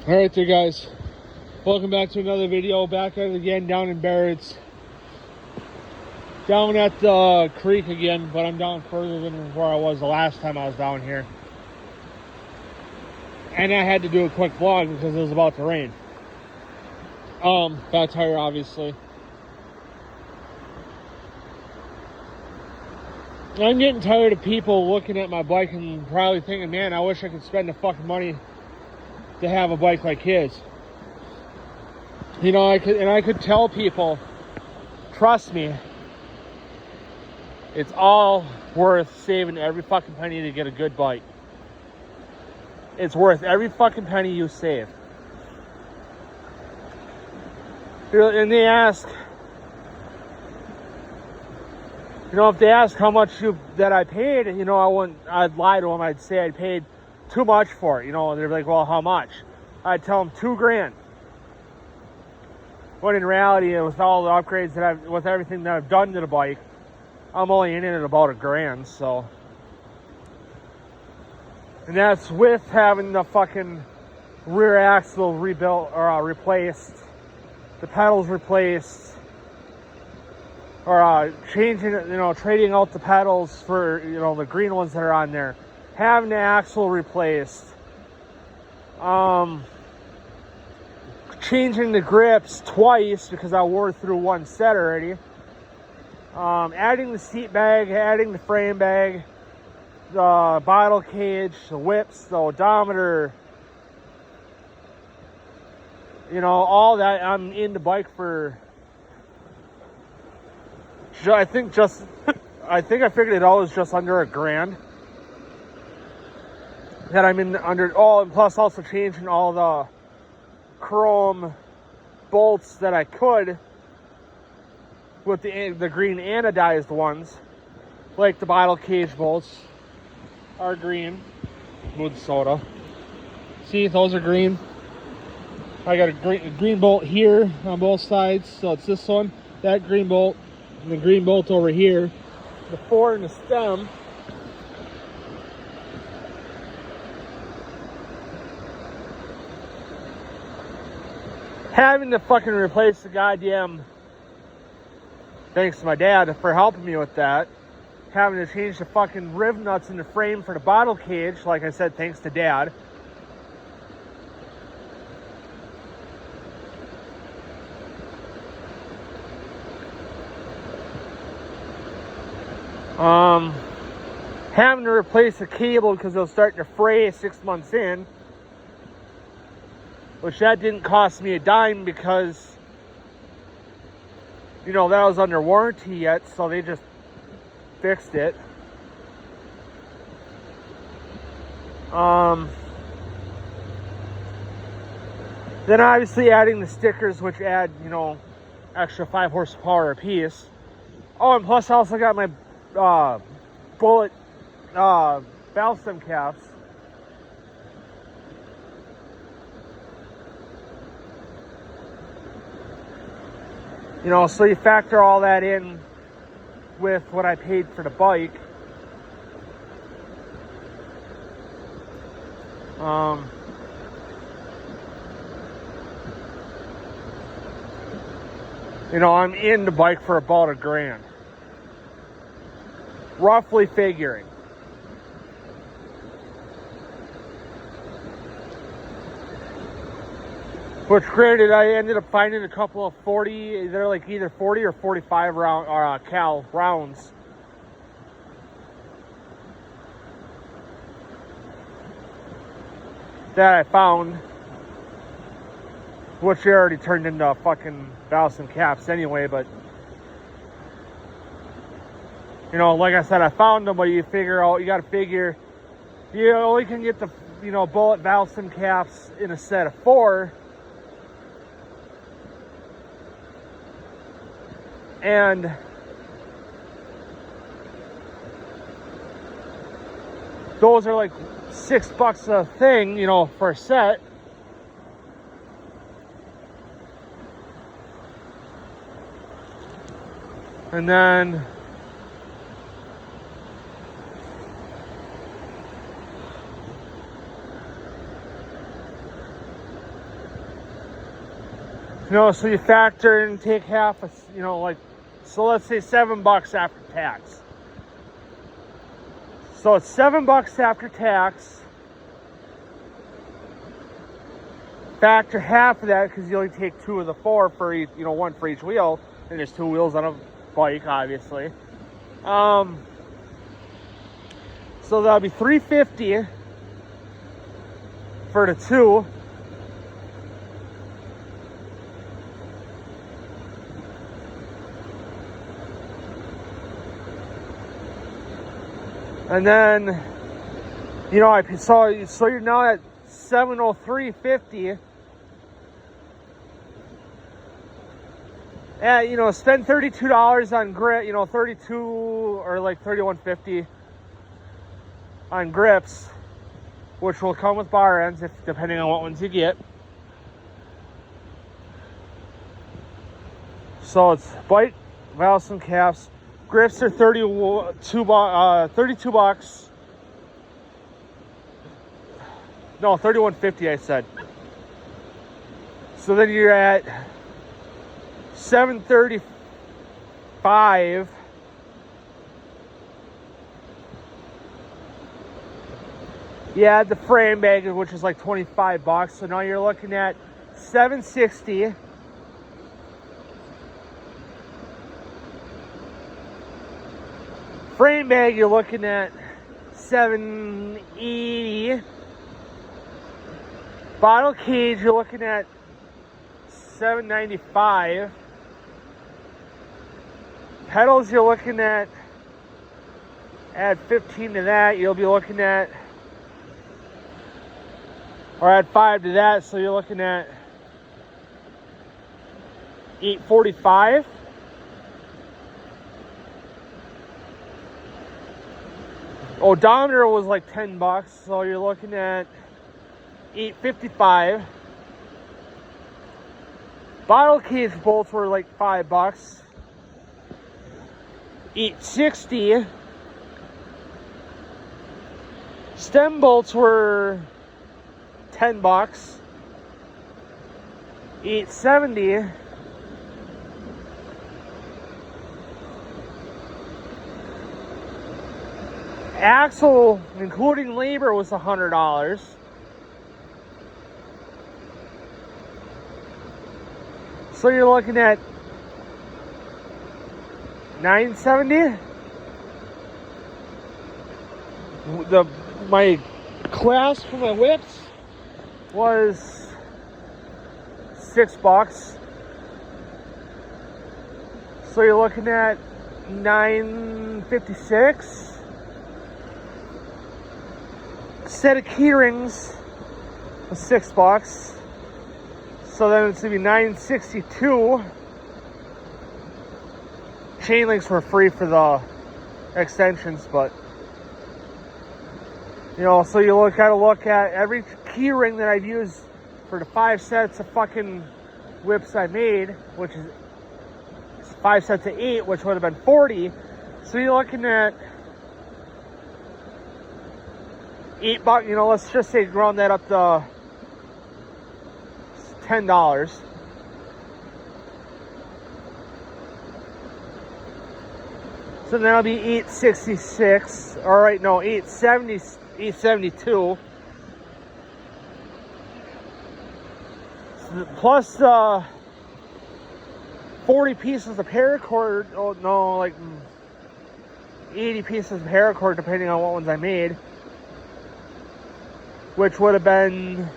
Alright there guys, welcome back to another video. Back at it again down in Bairds. Down at the creek again, but I'm down further than where I was the last time I was down here. And I had to do a quick vlog because it was about to rain. Fat tire obviously. I'm getting tired of people looking at my bike and probably thinking, man, I wish I could spend the fucking money to have a bike like his. You know, I could tell people, trust me, it's all worth saving every fucking penny to get a good bike. It's worth every fucking penny you save. And they ask, you know, if they ask how much that I paid, you know, I'd lie to them. I'd say I paid too much for it, you know, and they're like, well, how much? I'd tell them $2,000. When in reality, with all the upgrades with everything that I've done to the bike, I'm only in it at about $1,000, so. And that's with having the fucking rear axle rebuilt or replaced, the pedals replaced, or changing, you know, trading out the pedals for, you know, the green ones that are on there. Having the axle replaced, changing the grips twice because I wore through one set already, adding the seat bag, adding the frame bag, the bottle cage, the whips, the odometer, you know, all that. I'm in the bike for, I think I figured it all was just under $1,000. That I'm in under, and plus also changing all the chrome bolts that I could with the green anodized ones, like the bottle cage bolts are green with soda. See, those are green. I got a green bolt here on both sides, so it's this one, that green bolt, and the green bolt over here, the 4 in the stem. Having to fucking replace the goddamn, thanks to my dad for helping me with that, having to change the fucking riv nuts in the frame for the bottle cage, like I said, thanks to dad. Having to replace the cable because it was starting to fray 6 months in. Which that didn't cost me a dime because, you know, that was under warranty yet, so they just fixed it. Then obviously adding the stickers, which add, you know, extra 5 horsepower a piece. Oh, and plus I also got my bullet valve stem caps. You know, so you factor all that in with what I paid for the bike. You know, I'm in the bike for about $1,000. Roughly figuring. Which granted, I ended up finding a couple of 40, they're like either 40 or 45 round, cal rounds. That I found, which they already turned into fucking valves and caps anyway, but, you know, like I said, I found them, but you gotta figure, you only can get the, you know, bullet valves and caps in a set of 4. And those are like $6 a thing, you know, for a set. And then So you factor and take half, so let's say $7 after tax. So it's $7 after tax. Factor half of that because you only take 2 of the 4 for each, one for each wheel, and there's 2 wheels on a bike, obviously. So that'll be $350 for the 2. And then, so you're now at $703.50. And, spend $32 on grip, 32 or like $31.50 on grips, which will come with bar ends, depending on what ones you get. So it's bike, valves, and caps. Grips are $32. No, $31.50 I said. So then you're at $735. You add the frame bag, which is like $25. So now you're looking at $760. Frame bag, you're looking at $780. Bottle cage, you're looking at $795. Pedals, you're looking at, add 15 to that, you'll be looking at, or add 5 to that, so you're looking at $845. Odometer was like $10, so you're looking at $855. Bottle cage bolts were like $5, $860. Stem bolts were $10, $870. Axle, including labor, was $100. So you're looking at $970. My clasp for my whips was $6. So you're looking at $956. Set of key rings was $6. So then it's gonna be $962. Chain links were free for the extensions, but so you gotta look at every key ring that I've used for the 5 sets of fucking whips I made, which is 5 sets of 8, which would have been 40. So you're looking at $8, let's just say round that up to $10. So that'll be $866. All right, no, $872. Plus 40 pieces of paracord. Oh no, like 80 pieces of paracord, depending on what ones I made, which would have been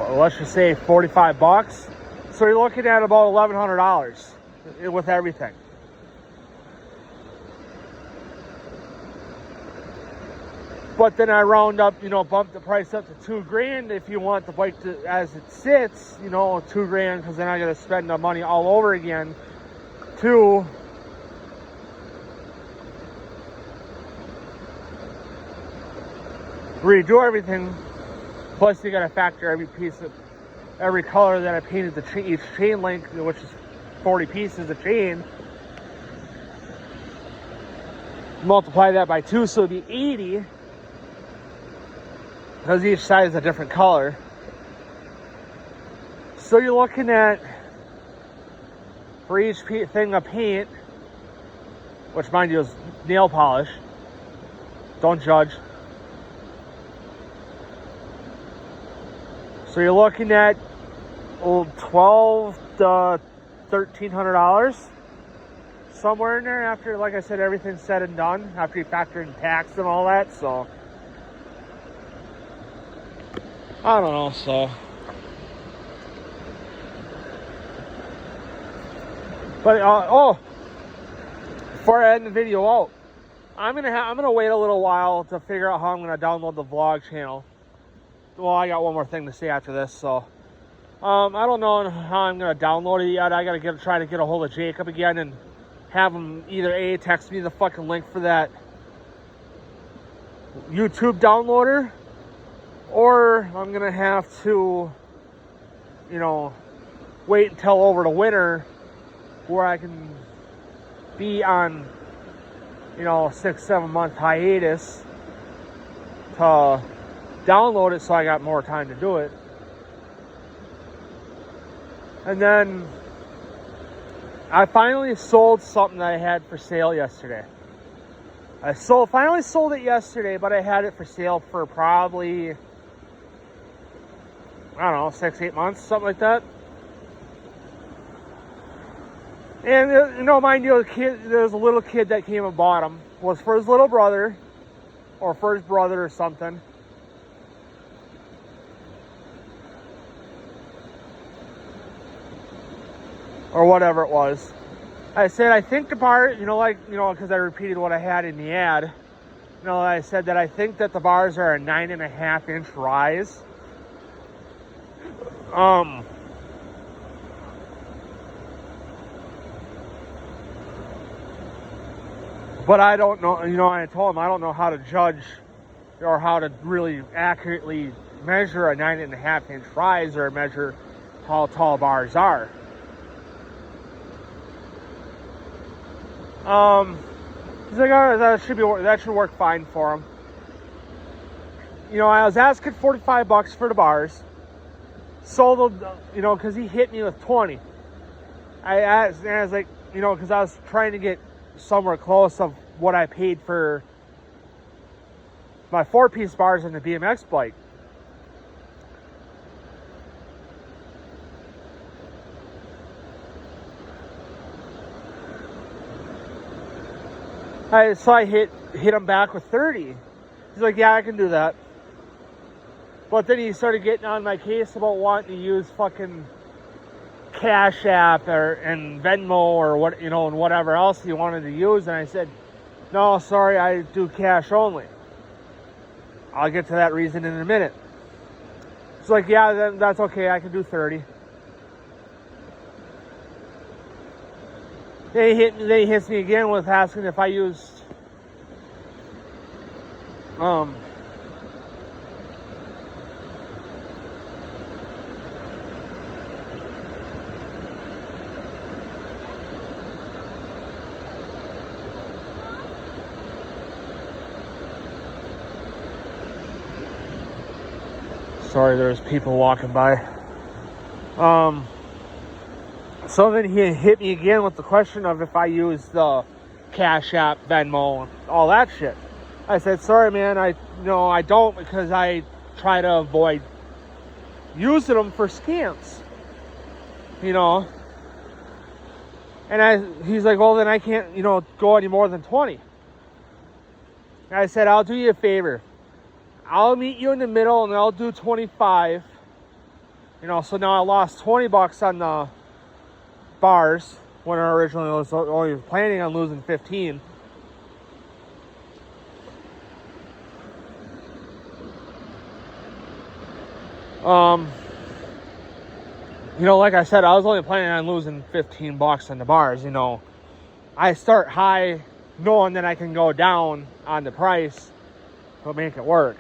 let's just say $45. So you're looking at about $1,100 with everything. But then I round up, bump the price up to $2,000 if you want the bike to, as it sits, $2,000, because then I got to spend the money all over again to redo everything. Plus, you got to factor every color that I painted each chain link, which is 40 pieces of chain. Multiply that by 2, so it'd be 80. because each side is a different color. So you're looking at, for each thing of paint, which mind you is nail polish, don't judge. So you're looking at $1,200 to $1,300 somewhere in there after, like I said, everything's said and done, after you factor in tax and all that. So I don't know. So, but before I end the video out, I'm gonna wait a little while to figure out how I'm gonna download the vlog channel. Well, I got one more thing to say after this. So I don't know how I'm gonna download it yet. I gotta try to get a hold of Jacob again and have him either text me the fucking link for that YouTube downloader, or I'm gonna have to, wait until over the winter where I can be on, 6-7 month hiatus to download it, so I got more time to do it. And then I finally sold something that I had for sale yesterday. I finally sold it yesterday, but I had it for sale for probably, I don't know, 6-8 months, something like that. And, mind you, there was a little kid that came and bought them. It was for his little brother, or for his brother or something. Or whatever it was. I said, I think the bar, because I repeated what I had in the ad. I said that I think that the bars are a 9.5 inch rise. But I don't know, I told him I don't know how to judge or how to really accurately measure a 9.5 inch rise or measure how tall bars are. He's like, oh, that should work fine for him. I was asking $45 for the bars. Sold them, because he hit me with 20. I asked, and I was like, because I was trying to get somewhere close of what I paid for my 4-piece bars in the BMX bike. So I hit him back with 30. He's like, yeah, I can do that. But then he started getting on my case about wanting to use fucking Cash App and Venmo or what, and whatever else he wanted to use. And I said, no, sorry, I do cash only. I'll get to that reason in a minute. It's like, yeah, then that's okay. I can do 30. Then he hits me again with asking if I used sorry, there's people walking by. So then he hit me again with the question of if I use the Cash App, Venmo, all that shit. I said, sorry, man, I don't, because I try to avoid using them for scams, And he's like, well, then I can't, go any more than 20. And I said, I'll do you a favor. I'll meet you in the middle and I'll do 25. So now I lost $20 on the bars when I originally was only planning on losing 15. Like I said, I was only planning on losing $15 on the bars. I start high knowing that I can go down on the price but make it work.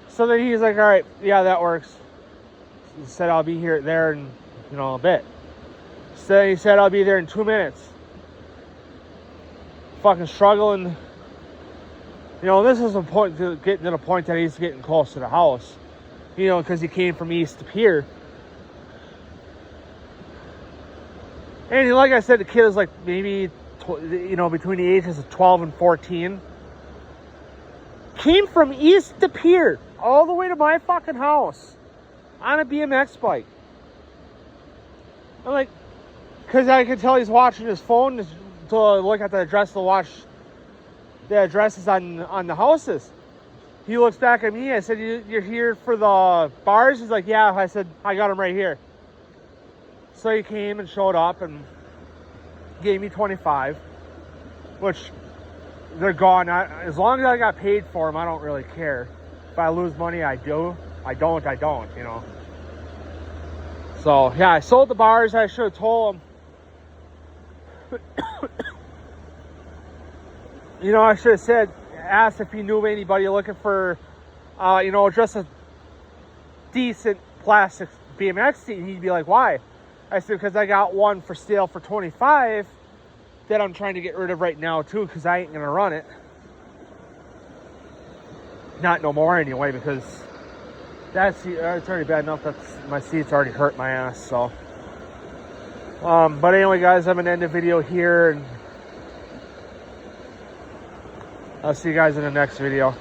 So then he's like, all right, yeah, that works. He said, I'll be there in, a bit. So he said, I'll be there in 2 minutes. Fucking struggling You know, this is a point to getting to the point that he's getting close to the house. You know, because he came from East to Pier. And like I said, the kid is like maybe, you know, between the ages of 12 and 14. Came from East to Pier, all the way to my fucking house, on a BMX bike. I'm like, because I can tell he's watching his phone to look at the address to watch the addresses on the houses. He looks back at me. I said, you're here for the bars? He's like, yeah. I said, I got them right here. So he came and showed up and gave me 25, which they're gone. As long as I got paid for them, I don't really care. If I lose money, I do. I don't, you know. So, yeah, I sold the bars. I should have told him. You know, I should have asked if he knew anybody looking for, you know, just a decent plastic BMX seat. And he'd be like, why? I said, because I got one for sale for 25 that I'm trying to get rid of right now, too, because I ain't going to run it. Not no more, anyway, because it's already bad enough that my seat's already hurt my ass, so. But anyway, guys, I'm going to end the video here, and I'll see you guys in the next video.